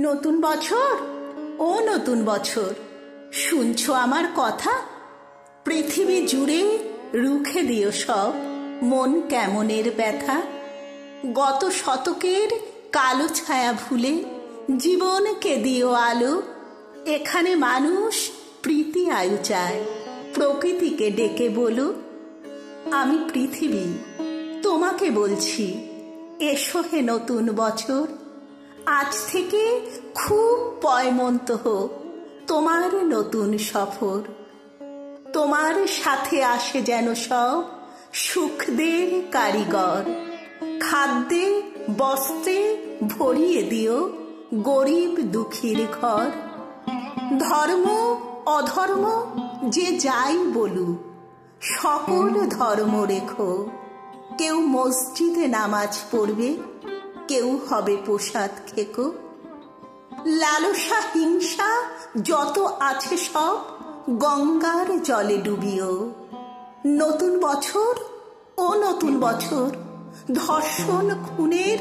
নতুন বছর, ও নতুন বছর, শুনছো আমার কথা? পৃথিবী জুড়ে রুখে দিও সব মন কেমনের ব্যথা। গত শতকের কালো ছায়া ভুলে জীবনকে দিও আলো। এখানে মানুষ প্রীতি আয়ু চায়, প্রকৃতিকে ডেকে বলো, আমি পৃথিবী তোমাকে বলছি, এসো হে নতুন বছর। আজ থেকে খুব পয়মন্ত হোক তোমার নতুন সফর। তোমার সাথে আসে যেন সব সুখদের কারিগর। খাদ্যে বস্ত্রে ভরিয়ে দিও গরিব দুঃখীর ঘর। ধর্ম অধর্ম যে যাই বলুক, সকল ধর্ম রেখো। কেউ মসজিদে নামাজ পড়বে, কেউ হবে প্রসাদ খেকো। লালসা হিংসা যত আছে সব গঙ্গার জলে ডুবিও। নতুন বছর, ও নতুন বছর, ধর্ষণ খুনের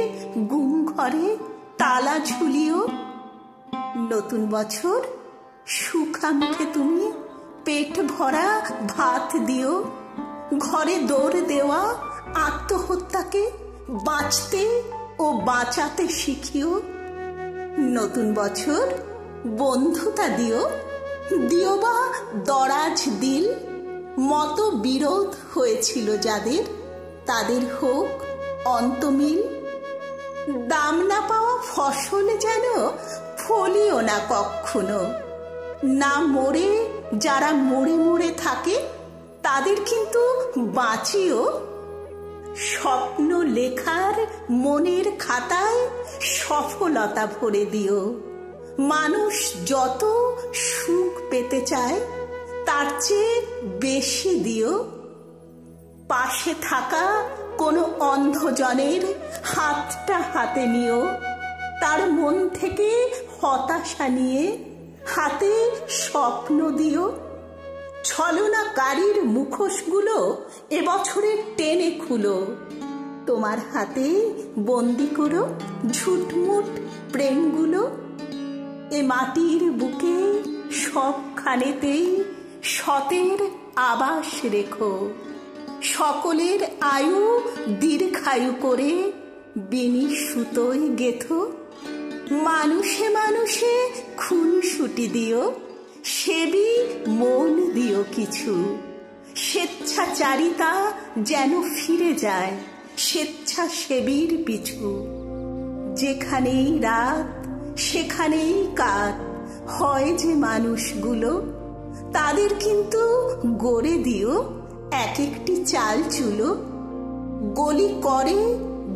গুম ঘরে তালা ঝুলিও। নতুন বছর, সুখা মুখে তুমি পেট ভরা ভাত দিও। ঘরে দৌড় দেওয়া আত্মহত্যাকে বাঁচতে ও বাঁচাতে শিখিও। নতুন বছর, বন্ধুতা দিও, দিও বা দরাজ দিল। মত বিরোধ হয়েছিল যাদের, তাদের হোক অন্তমিল। দাম না পাওয়া ফসল যেন ফলিও না কখনো। না মরে যারা মরে মরে থাকে, তাদের কিন্তু বাঁচিও। স্বপ্ন লেখার মনের খাতায় সফলতা ভরে দিও। মানুষ যত সুখ পেতে চায়, তার চেয়ে বেশি দিও। পাশে থাকা কোনো অন্ধজনের হাতটা হাতে নিও। তার মন থেকে হতাশা নিয়ে হাতে স্বপ্ন দিও। ছলনাকারীর মুখোশগুলো এবছরে টেনে খুলো। তোমার হাতে বন্দি করো ঝুটমুট প্রেমগুলো। এ মাটির বুকে সবখানেতেই সতের আবাস রেখো। সকলের আয়ু দীর্ঘায়ু করে বিনি সুতোয় গেথো। মানুষে মানুষে খুনসুটি দিও, সেবি মন দিও কিছু। স্বেচ্ছাচারিতা যেন ফিরে যায় স্বেচ্ছাসেবীর পিছু। যেখানেই রাত সেখানেই কাত হয় যে মানুষগুলো, তাদের কিন্তু গড়ে দিও এক একটি চাল চুলো। গলি করে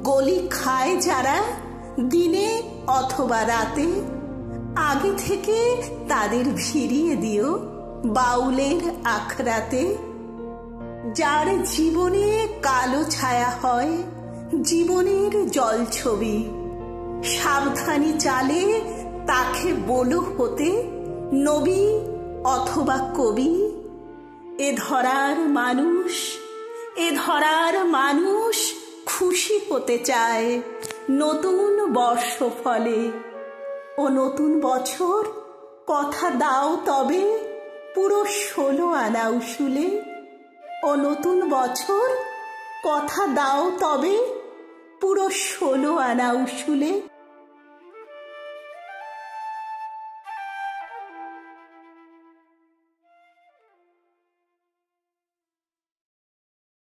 গলি খায় যারা, দিনে অথবা রাতে, আগে থেকে তাদের ভিড়িয়ে দিও বাউলের আখড়াতে। যার জীবনে কালো ছায়া হয় জীবনের জলছবি, সাবধানী চালে তাকে বলো হতে নবী অথবা কবি। এ ধরার মানুষ, এ ধরার মানুষ খুশি হতে চায় নতুন বর্ষ ফলে। ও নতুন বছর, কথা দাও তবে পুরো 16 আনা উসুলে। ও নতুন বছর, কথা দাও তবে পুরো 16 আনা উসুলে।